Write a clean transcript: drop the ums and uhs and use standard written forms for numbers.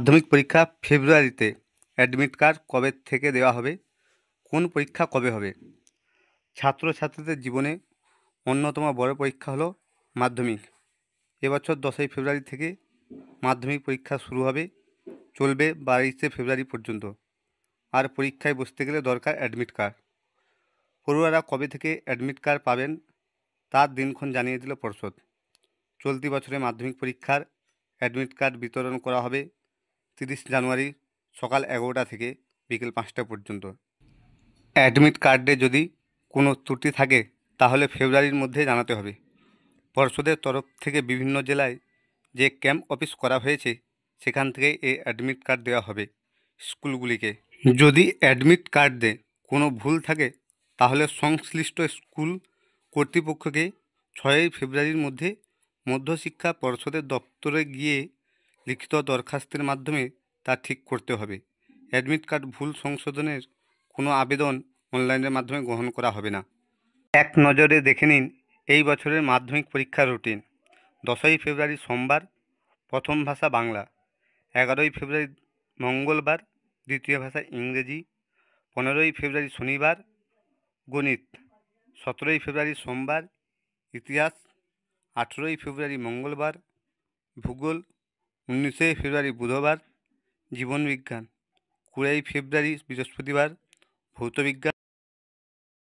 মাধ্যমিক পরীক্ষা ফেব্রুয়ারিতে, অ্যাডমিট কার্ড কবে থেকে দেওয়া হবে, কোন পরীক্ষা কবে হবে? ছাত্রছাত্রীদের জীবনে অন্যতম বড় পরীক্ষা হলো মাধ্যমিক। এবছর 10ই ফেব্রুয়ারি থেকে মাধ্যমিক পরীক্ষা শুরু হবে, চলবে 22শে ফেব্রুয়ারি পর্যন্ত। আর পরীক্ষায় বসতে গেলে দরকার অ্যাডমিট কার্ড। পড়ুয়ারা কবে থেকে অ্যাডমিট কার্ড পাবেন তার দিনক্ষণ জানিয়ে দিল পর্ষদ। চলতি বছরে মাধ্যমিক পরীক্ষার অ্যাডমিট কার্ড বিতরণ করা হবে 30 জানুয়ারি সকাল 11টা থেকে বিকেল 5টা পর্যন্ত। অ্যাডমিট কার্ডে যদি কোনো ত্রুটি থাকে তাহলে ফেব্রুয়ারির মধ্যে জানাতে হবে। পর্ষদের তরফ থেকে বিভিন্ন জেলায় যে ক্যাম্প অফিস করা হয়েছে সেখান থেকে এই অ্যাডমিট কার্ড দেওয়া হবে স্কুলগুলিকে। যদি অ্যাডমিট কার্ডে কোনো ভুল থাকে তাহলে সংশ্লিষ্ট স্কুল কর্তৃপক্ষকে 6ই ফেব্রুয়ারির মধ্যে মধ্যশিক্ষা পর্ষদের দপ্তরে গিয়ে লিখিত দরখাস্তের মাধ্যমে তা ঠিক করতে হবে। অ্যাডমিট কার্ড ভুল সংশোধনের কোনো আবেদন অনলাইনের মাধ্যমে গ্রহণ করা হবে না। এক নজরে দেখে নিন এই বছরের মাধ্যমিক পরীক্ষার রুটিন। 10ই ফেব্রুয়ারি সোমবার প্রথম ভাষা বাংলা, 11ই ফেব্রুয়ারি মঙ্গলবার দ্বিতীয় ভাষা ইংরেজি, 15ই ফেব্রুয়ারি শনিবার গণিত, 17ই ফেব্রুয়ারি সোমবার ইতিহাস, 18ই ফেব্রুয়ারি মঙ্গলবার ভূগোল, 19শে ফেব্রুয়ারি বুধবার জীবনবিজ্ঞান, 20ই ফেব্রুয়ারি বৃহস্পতিবার ভৌতবিজ্ঞান।